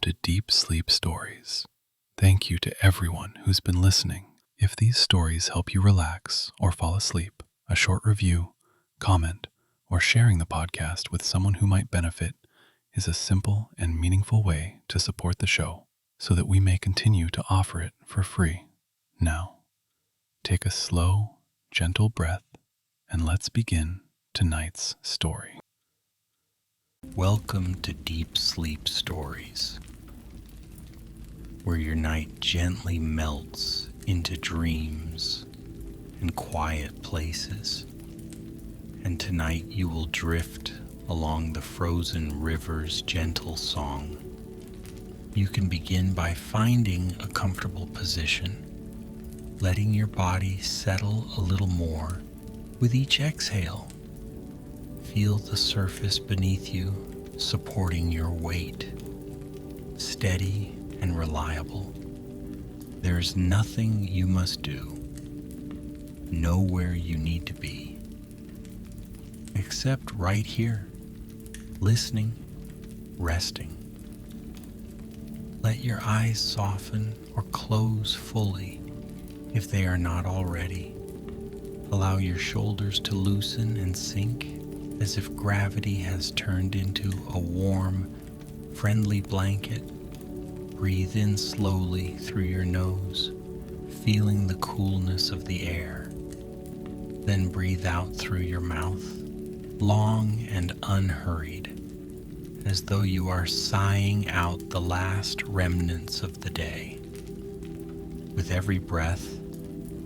to Deep Sleep Stories. Thank you to everyone who's been listening. If these stories help you relax or fall asleep, a short review, comment, or sharing the podcast with someone who might benefit is a simple and meaningful way to support the show so that we may continue to offer it for free. Now, take a slow, gentle breath and let's begin tonight's story. Welcome to Deep Sleep Stories, where your night gently melts into dreams and quiet places. And tonight you will drift along the frozen river's gentle song. You can begin by finding a comfortable position, letting your body settle a little more with each exhale. Feel the surface beneath you supporting your weight, steady and reliable. There's nothing you must do, nowhere you need to be, except right here, listening, resting. Let your eyes soften or close fully if they are not already. Allow your shoulders to loosen and sink as if gravity has turned into a warm, friendly blanket. Breathe in slowly through your nose, feeling the coolness of the air. Then breathe out through your mouth, long and unhurried, as though you are sighing out the last remnants of the day. With every breath,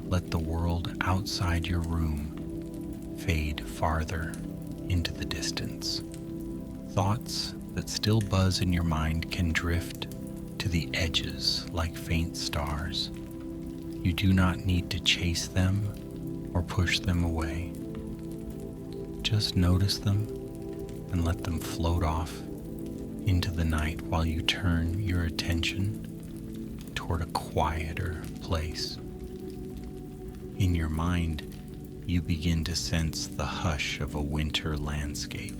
let the world outside your room fade farther into the distance. Thoughts that still buzz in your mind can drift to the edges like faint stars. You do not need to chase them or push them away. Just notice them and let them float off into the night while you turn your attention toward a quieter place. In your mind, you begin to sense the hush of a winter landscape.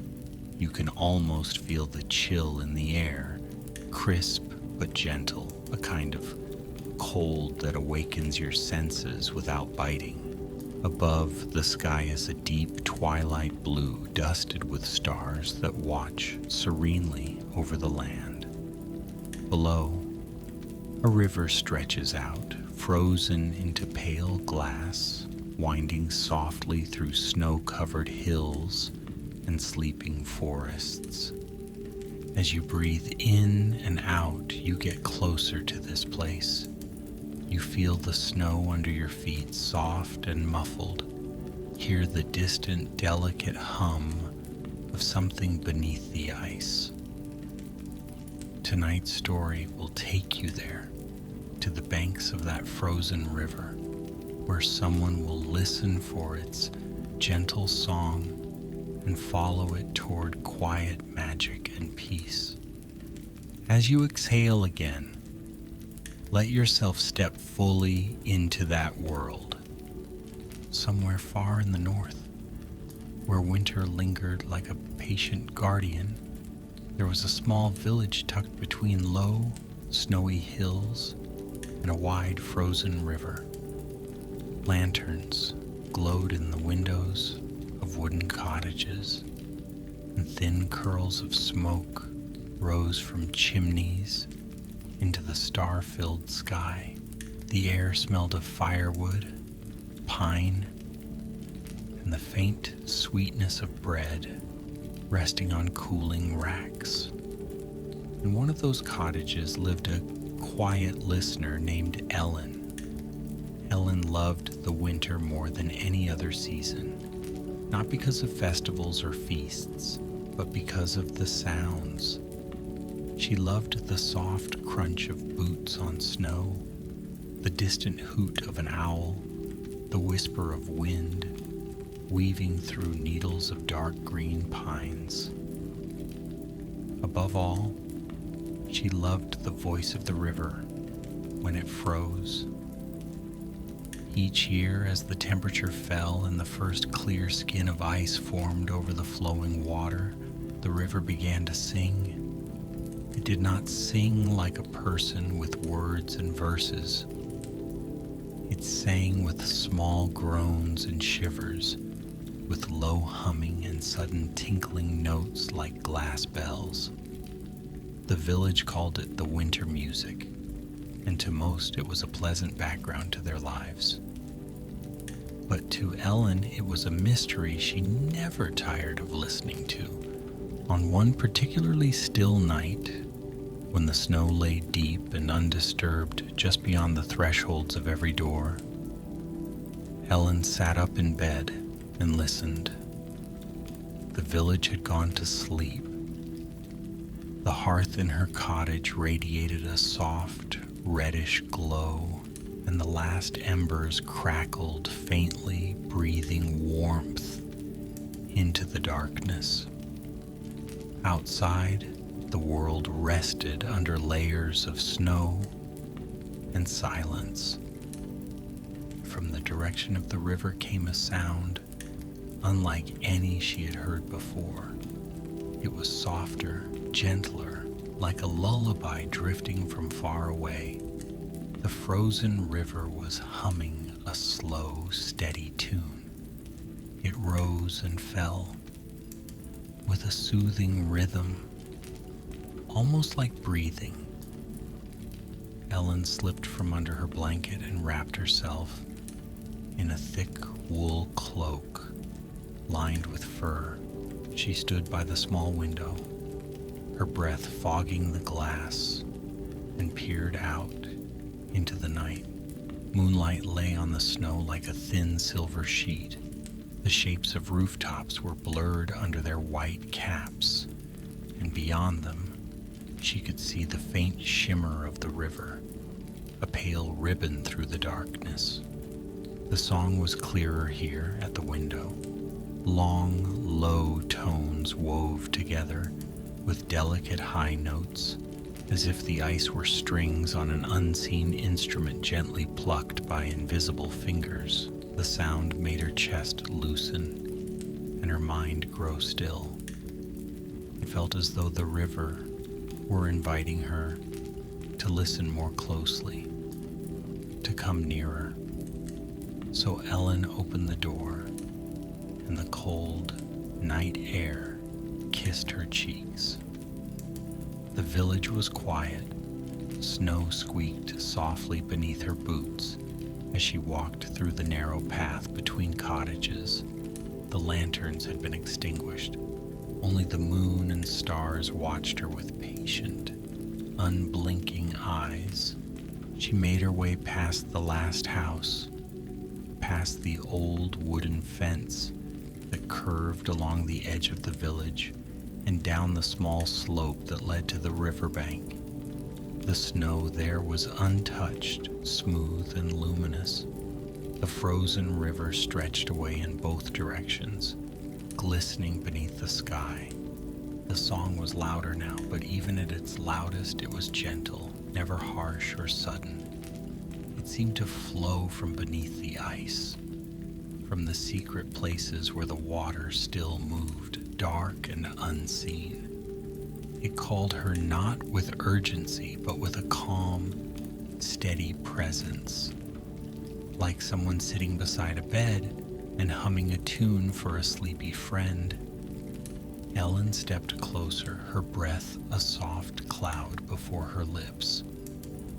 You can almost feel the chill in the air, crisp but gentle, a kind of cold that awakens your senses without biting. Above, the sky is a deep twilight blue dusted with stars that watch serenely over the land. Below, a river stretches out, frozen into pale glass, winding softly through snow-covered hills and sleeping forests. As you breathe in and out, you get closer to this place. You feel the snow under your feet soft and muffled, hear the distant, delicate hum of something beneath the ice. Tonight's story will take you there, to the banks of that frozen river, where someone will listen for its gentle song and follow it toward quiet magic and peace. As you exhale again, let yourself step fully into that world, somewhere far in the north, where winter lingered like a patient guardian. There was a small village tucked between low, snowy hills and a wide frozen river. Lanterns glowed in the windows of wooden cottages, and thin curls of smoke rose from chimneys into the star-filled sky. The air smelled of firewood, pine, and the faint sweetness of bread resting on cooling racks. In one of those cottages lived a quiet listener named Elen. Elen loved the winter more than any other season, not because of festivals or feasts, but because of the sounds. She loved the soft crunch of boots on snow, the distant hoot of an owl, the whisper of wind weaving through needles of dark green pines. Above all, she loved the voice of the river when it froze. Each year, as the temperature fell and the first clear skin of ice formed over the flowing water, the river began to sing. It did not sing like a person with words and verses. It sang with small groans and shivers, with low humming and sudden tinkling notes like glass bells. The village called it the winter music, and to most it was a pleasant background to their lives. But to Elen it was a mystery she never tired of listening to. On one particularly still night, when the snow lay deep and undisturbed just beyond the thresholds of every door, Elen sat up in bed and listened. The village had gone to sleep. The hearth in her cottage radiated a soft, reddish glow, and the last embers crackled faintly, breathing warmth into the darkness. Outside, the world rested under layers of snow and silence. From the direction of the river came a sound unlike any she had heard before. It was softer, gentler, like a lullaby drifting from far away. The frozen river was humming a slow, steady tune. It rose and fell with a soothing rhythm, almost like breathing. Elen slipped from under her blanket and wrapped herself in a thick wool cloak lined with fur. She stood by the small window, her breath fogging the glass, and peered out into the night. Moonlight lay on the snow like a thin silver sheet. The shapes of rooftops were blurred under their white caps, and beyond them, she could see the faint shimmer of the river, a pale ribbon through the darkness. The song was clearer here at the window. Long, low tones wove together with delicate high notes, as if the ice were strings on an unseen instrument gently plucked by invisible fingers. The sound made her chest loosen and her mind grow still. It felt as though the river were inviting her to listen more closely, to come nearer. So Elen opened the door, and the cold night air kissed her cheeks. The village was quiet. Snow squeaked softly beneath her boots as she walked through the narrow path between cottages. The lanterns had been extinguished. Only the moon and stars watched her with patient, unblinking eyes. She made her way past the last house, past the old wooden fence that curved along the edge of the village, and down the small slope that led to the riverbank. The snow there was untouched, smooth and luminous. The frozen river stretched away in both directions, glistening beneath the sky. The song was louder now, but even at its loudest it was gentle, never harsh or sudden. It seemed to flow from beneath the ice, from the secret places where the water still moved, dark and unseen. It called her not with urgency, but with a calm, steady presence, like someone sitting beside a bed and humming a tune for a sleepy friend. Elen stepped closer, her breath a soft cloud before her lips.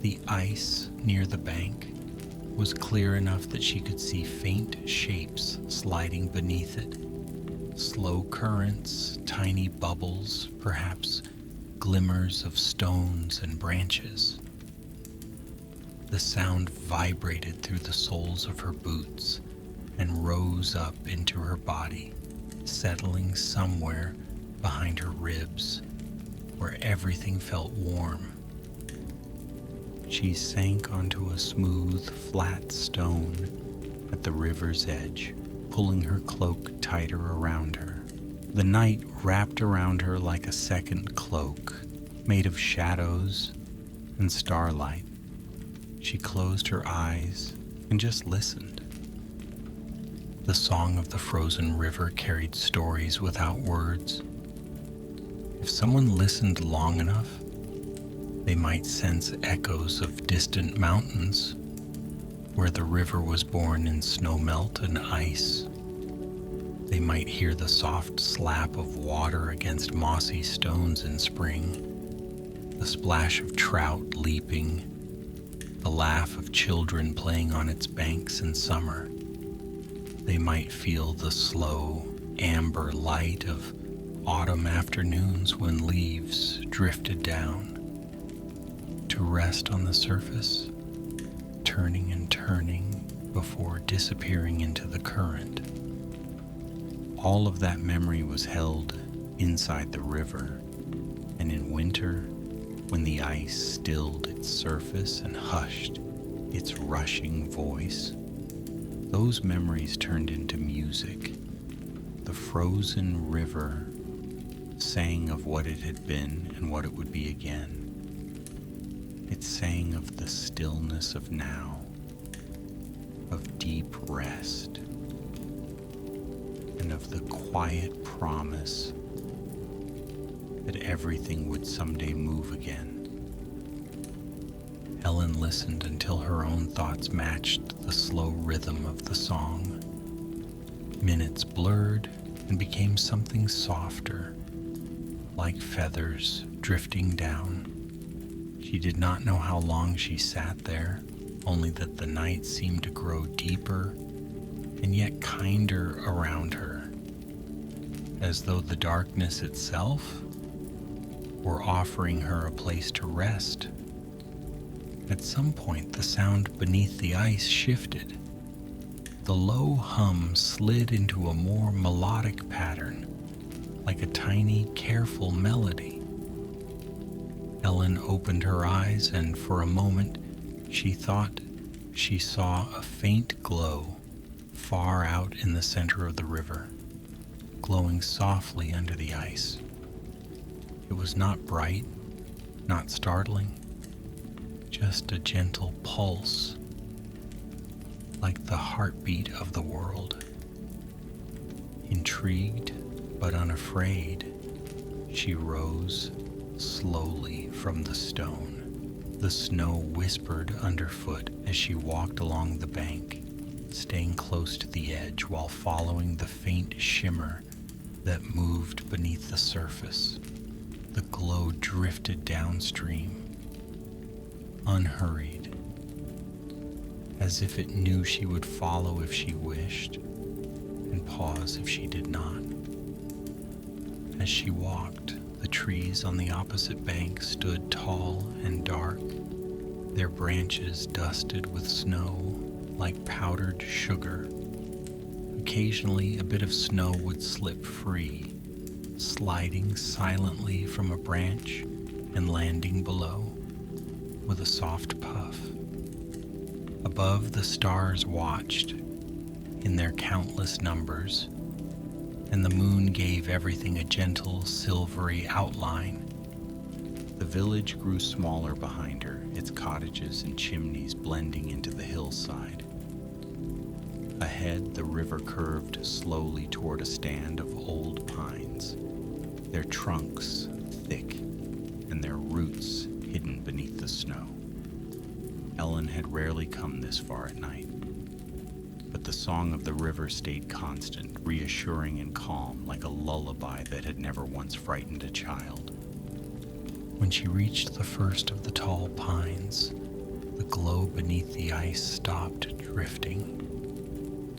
The ice near the bank was clear enough that she could see faint shapes sliding beneath it. Slow currents, tiny bubbles, perhaps glimmers of stones and branches. The sound vibrated through the soles of her boots and rose up into her body, settling somewhere behind her ribs, where everything felt warm. She sank onto a smooth, flat stone at the river's edge, pulling her cloak tighter around her. The night wrapped around her like a second cloak, made of shadows and starlight. She closed her eyes and just listened. The song of the frozen river carried stories without words. If someone listened long enough, They might sense echoes of distant mountains where the river was born in snowmelt and ice. They might hear the soft slap of water against mossy stones in spring, the splash of trout leaping, the laugh of children playing on its banks in summer. They might feel the slow, amber light of autumn afternoons when leaves drifted down to rest on the surface, turning and turning before disappearing into the current. All of that memory was held inside the river, and in winter, when the ice stilled its surface and hushed its rushing voice, those memories turned into music. The frozen river sang of what it had been and what it would be again. It sang of the stillness of now, of deep rest, and of the quiet promise that everything would someday move again. Ellen listened until her own thoughts matched the slow rhythm of the song. Minutes blurred and became something softer, like feathers drifting down. She did not know how long she sat there, only that the night seemed to grow deeper and yet kinder around her, as though the darkness itself were offering her a place to rest. At some point, the sound beneath the ice shifted. The low hum slid into a more melodic pattern, like a tiny, careful melody. Ellen opened her eyes, and for a moment she thought she saw a faint glow far out in the center of the river, glowing softly under the ice. It was not bright, not startling, just a gentle pulse, like the heartbeat of the world. Intrigued but unafraid, she rose slowly from the stone. The snow whispered underfoot as she walked along the bank, staying close to the edge while following the faint shimmer that moved beneath the surface. The glow drifted downstream, unhurried, as if it knew she would follow if she wished, and pause if she did not. As she walked, the trees on the opposite bank stood tall and dark, their branches dusted with snow like powdered sugar. Occasionally, a bit of snow would slip free, sliding silently from a branch and landing below with a soft puff. Above, the stars watched in their countless numbers, and the moon gave everything a gentle, silvery outline. The village grew smaller behind her, its cottages and chimneys blending into the hillside. Ahead, the river curved slowly toward a stand of old pines, their trunks thick and their roots hidden beneath the snow. Ellen had rarely come this far at night, but the song of the river stayed constant, reassuring and calm, like a lullaby that had never once frightened a child. When she reached the first of the tall pines, the glow beneath the ice stopped drifting.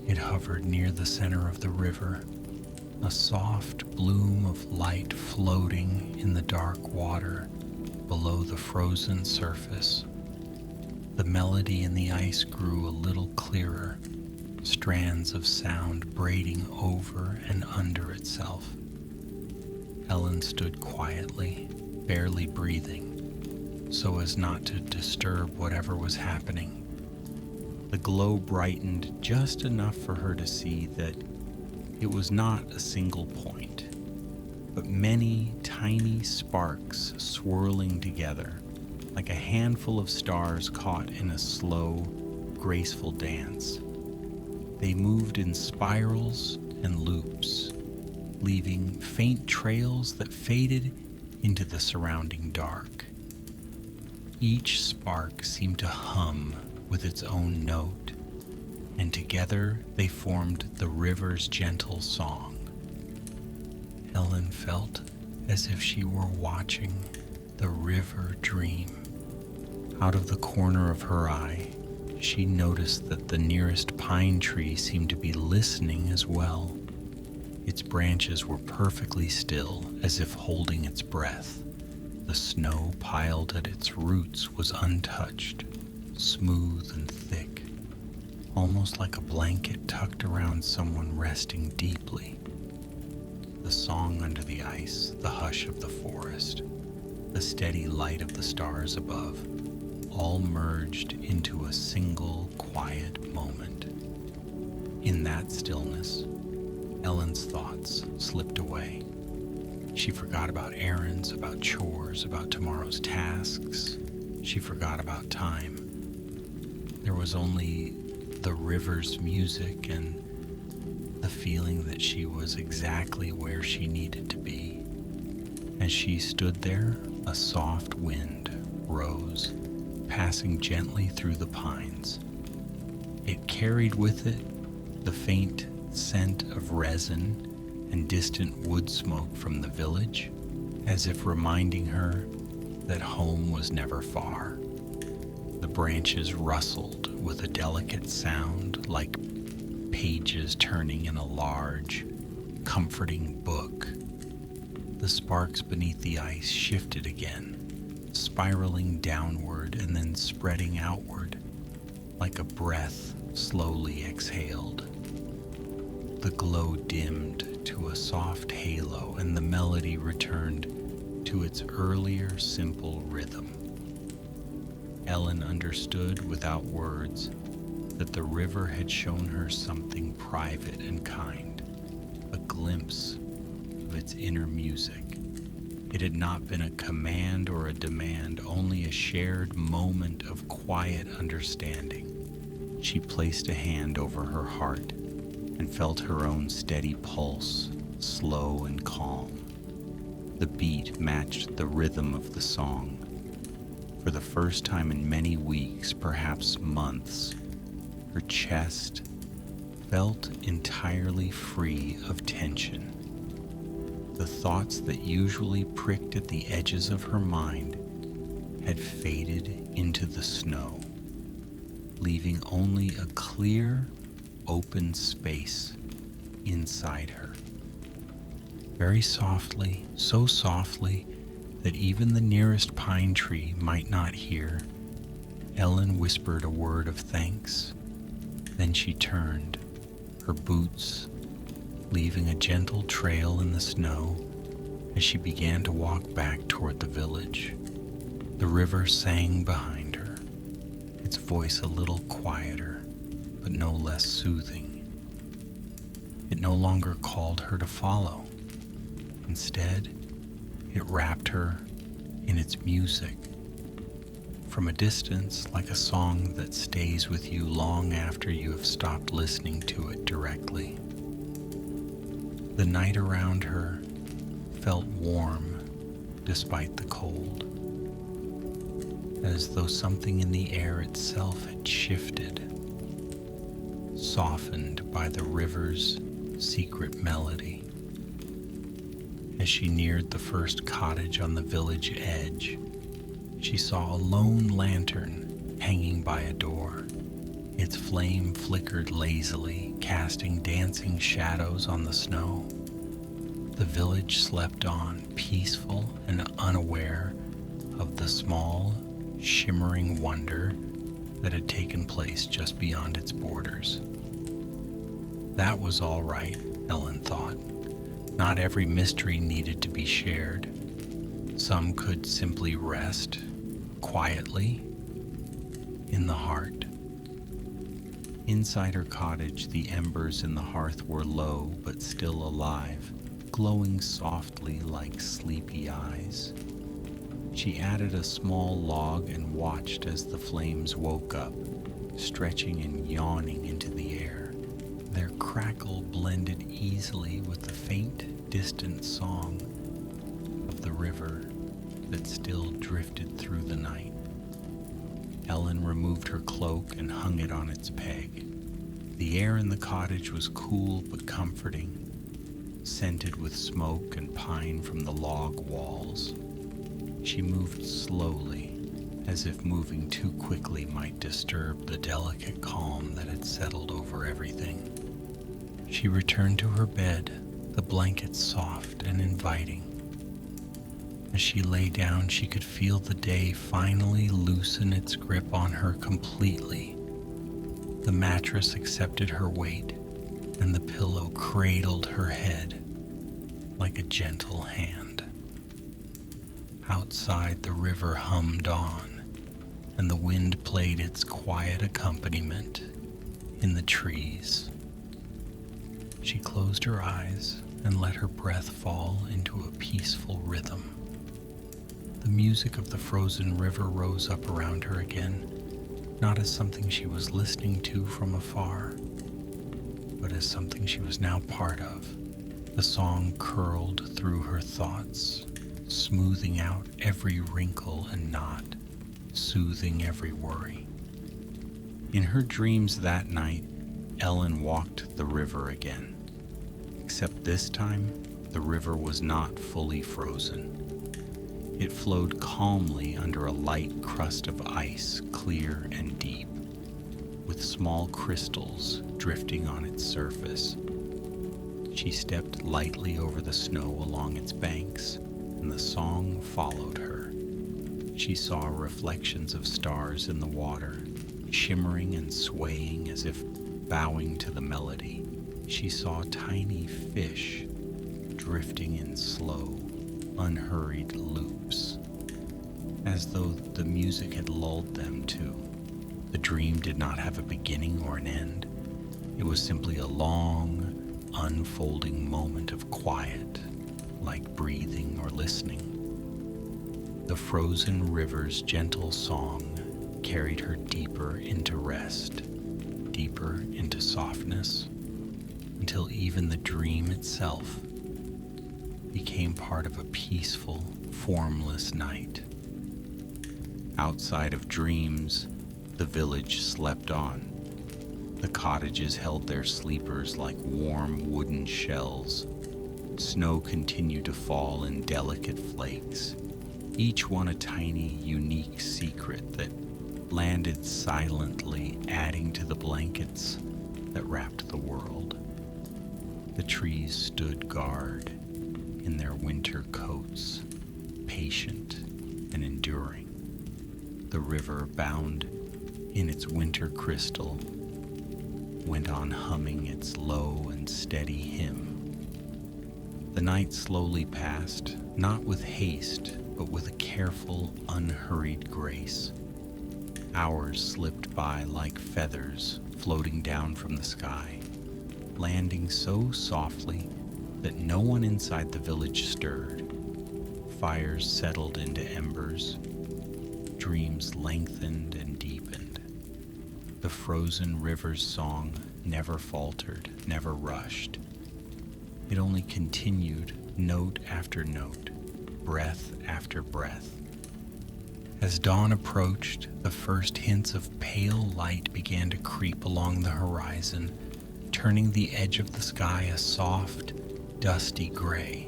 It hovered near the center of the river, a soft bloom of light floating in the dark water below the frozen surface. The melody in the ice grew a little clearer, strands of sound braiding over and under itself. Ellen stood quietly, barely breathing, so as not to disturb whatever was happening. The glow brightened just enough for her to see that it was not a single point, but many tiny sparks swirling together, like a handful of stars caught in a slow, graceful dance. They moved in spirals and loops, leaving faint trails that faded into the surrounding dark. Each spark seemed to hum with its own note, and together they formed the river's gentle song. Ellen felt as if she were watching the river dream. Out of the corner of her eye, she noticed that the nearest pine tree seemed to be listening as well. Its branches were perfectly still, as if holding its breath. The snow piled at its roots was untouched, smooth and thick, almost like a blanket tucked around someone resting deeply. The song under the ice, the hush of the forest, the steady light of the stars above, all merged into a single quiet moment. In that stillness, Ellen's thoughts slipped away. She forgot about errands, about chores, about tomorrow's tasks. She forgot about time. There was only the river's music and the feeling that she was exactly where she needed to be. As she stood there, a soft wind rose, passing gently through the pines. It carried with it the faint scent of resin and distant wood smoke from the village, as if reminding her that home was never far. The branches rustled with a delicate sound like pages turning in a large, comforting book. The sparks beneath the ice shifted again, spiraling downward and then spreading outward, like a breath slowly exhaled. The glow dimmed to a soft halo, and the melody returned to its earlier simple rhythm. Ellen understood without words that the river had shown her something private and kind, a glimpse of its inner music. It had not been a command or a demand, only a shared moment of quiet understanding. She placed a hand over her heart and felt her own steady pulse, slow and calm. The beat matched the rhythm of the song. For the first time in many weeks, perhaps months, her chest felt entirely free of tension. The thoughts that usually pricked at the edges of her mind had faded into the snow, leaving only a clear, open space inside her. Very softly, so softly that even the nearest pine tree might not hear, Ellen whispered a word of thanks. Then she turned, her boots leaving a gentle trail in the snow as she began to walk back toward the village. The river sang behind her, its voice a little quieter, but no less soothing. It no longer called her to follow. Instead, it wrapped her in its music. From a distance, like a song that stays with you long after you have stopped listening to it directly. The night around her felt warm despite the cold, as though something in the air itself had shifted, softened by the river's secret melody. As she neared the first cottage on the village edge, she saw a lone lantern hanging by a door. Its flame flickered lazily, casting dancing shadows on the snow. The village slept on, peaceful and unaware of the small, shimmering wonder that had taken place just beyond its borders. That was all right, Ellen thought. Not every mystery needed to be shared. Some could simply rest quietly in the heart. Inside her cottage, the embers in the hearth were low but still alive, glowing softly like sleepy eyes. She added a small log and watched as the flames woke up, stretching and yawning into the air. Their crackle blended easily with the faint, distant song of the river that still drifted through the night. Ellen removed her cloak and hung it on its peg. The air in the cottage was cool but comforting, scented with smoke and pine from the log walls. She moved slowly, as if moving too quickly might disturb the delicate calm that had settled over everything. She returned to her bed, the blankets soft and inviting. As she lay down, she could feel the day finally loosen its grip on her completely. The mattress accepted her weight, and the pillow cradled her head like a gentle hand. Outside, the river hummed on, and the wind played its quiet accompaniment in the trees. She closed her eyes and let her breath fall into a peaceful rhythm. The music of the frozen river rose up around her again, not as something she was listening to from afar, but as something she was now part of. The song curled through her thoughts, smoothing out every wrinkle and knot, soothing every worry. In her dreams that night, Ellen walked the river again, except this time the river was not fully frozen. It flowed calmly under a light crust of ice, clear and deep, with small crystals drifting on its surface. She stepped lightly over the snow along its banks, and the song followed her. She saw reflections of stars in the water, shimmering and swaying as if bowing to the melody. She saw tiny fish drifting in slow, unhurried loops, as though the music had lulled them to. The dream did not have a beginning or an end. It was simply a long, unfolding moment of quiet, like breathing or listening. The frozen river's gentle song carried her deeper into rest, deeper into softness, until even the dream itself became part of a peaceful, formless night. Outside of dreams, the village slept on. The cottages held their sleepers like warm wooden shells. Snow continued to fall in delicate flakes, each one a tiny, unique secret that landed silently, adding to the blankets that wrapped the world. The trees stood guard in their winter coats, patient and enduring. The river, bound in its winter crystal, went on humming its low and steady hymn. The night slowly passed, not with haste, but with a careful, unhurried grace. Hours slipped by like feathers floating down from the sky, landing so softly that no one inside the village stirred. Fires settled into embers. Dreams lengthened and deepened. The frozen river's song never faltered, never rushed. It only continued, note after note, breath after breath. As dawn approached, the first hints of pale light began to creep along the horizon, turning the edge of the sky a soft, dusty gray.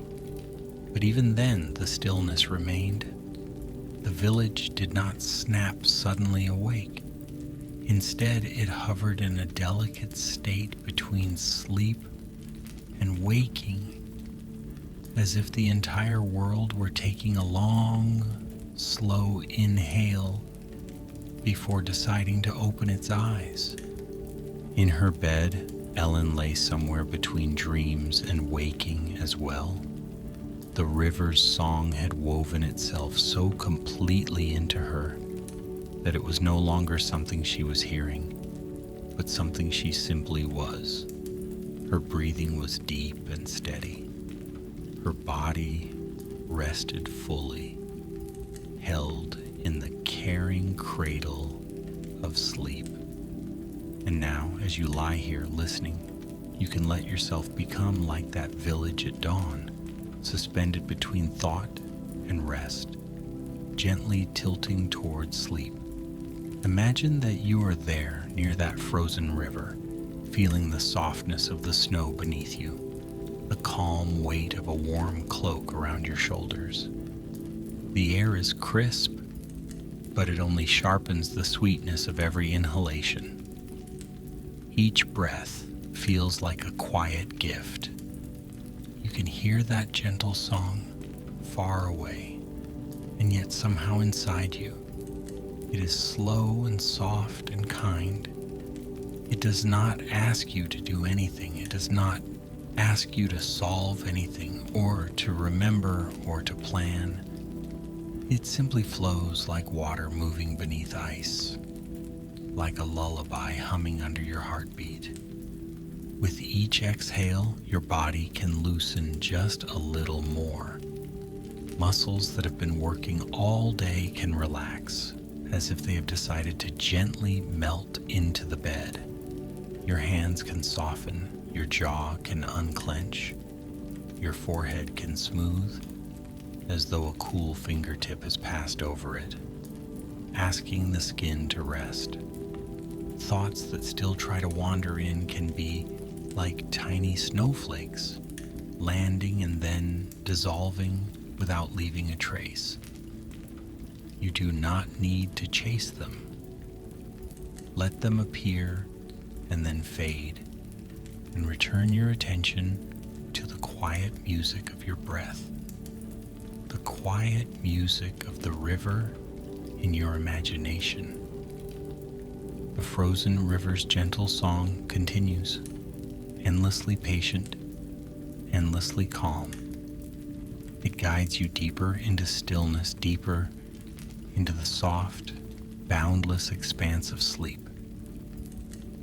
But even then, the stillness remained. The village did not snap suddenly awake. Instead, it hovered in a delicate state between sleep and waking, as if the entire world were taking a long, slow inhale before deciding to open its eyes. In her bed, Ellen lay somewhere between dreams and waking as well. The river's song had woven itself so completely into her that it was no longer something she was hearing, but something she simply was. Her breathing was deep and steady. Her body rested fully, held in the caring cradle of sleep. And now, as you lie here listening, you can let yourself become like that village at dawn, suspended between thought and rest, gently tilting toward sleep. Imagine that you are there near that frozen river, feeling the softness of the snow beneath you, the calm weight of a warm cloak around your shoulders. The air is crisp, but it only sharpens the sweetness of every inhalation. Each breath feels like a quiet gift. You can hear that gentle song far away, and yet somehow inside you. It is slow and soft and kind. It does not ask you to do anything. It does not ask you to solve anything or to remember or to plan. It simply flows like water moving beneath ice, like a lullaby humming under your heartbeat. With each exhale, your body can loosen just a little more. Muscles that have been working all day can relax, as if they have decided to gently melt into the bed. Your hands can soften, your jaw can unclench, your forehead can smooth, as though a cool fingertip has passed over it, asking the skin to rest. Thoughts that still try to wander in can be like tiny snowflakes, landing and then dissolving without leaving a trace. You do not need to chase them. Let them appear and then fade, and return your attention to the quiet music of your breath, the quiet music of the river in your imagination. The frozen river's gentle song continues, endlessly patient, endlessly calm. It guides you deeper into stillness, deeper into the soft, boundless expanse of sleep.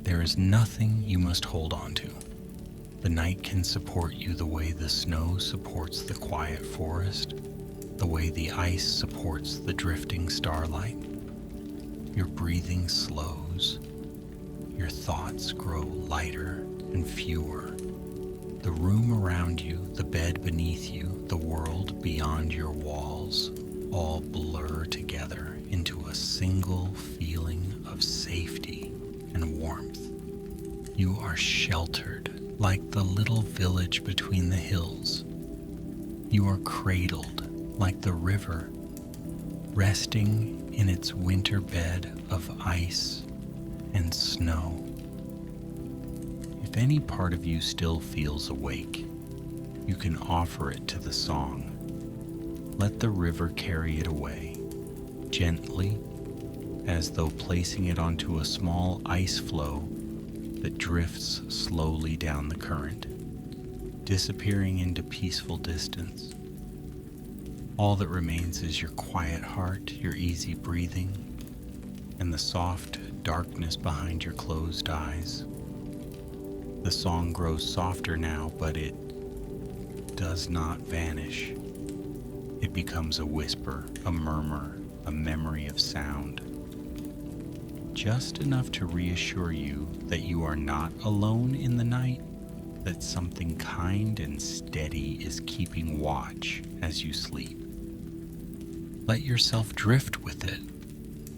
There is nothing you must hold on to. The night can support you the way the snow supports the quiet forest, the way the ice supports the drifting starlight. Your breathing slows, your thoughts grow lighter and fewer. The room around you, the bed beneath you, the world beyond your walls, all blur together into a single feeling of safety and warmth. You are sheltered like the little village between the hills. You are cradled like the river, resting in its winter bed of ice and snow. If any part of you still feels awake, you can offer it to the song. Let the river carry it away, gently, as though placing it onto a small ice floe that drifts slowly down the current, disappearing into peaceful distance. All that remains is your quiet heart, your easy breathing, and the soft darkness behind your closed eyes. The song grows softer now, but it does not vanish. It becomes a whisper, a murmur, a memory of sound. Just enough to reassure you that you are not alone in the night, that something kind and steady is keeping watch as you sleep. Let yourself drift with it,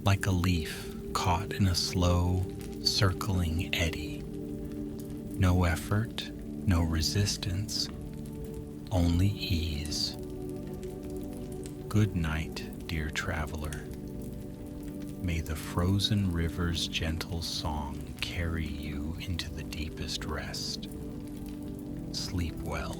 like a leaf caught in a slow, circling eddy. No effort, no resistance, only ease. Good night, dear traveler. May the frozen river's gentle song carry you into the deepest rest. Sleep well.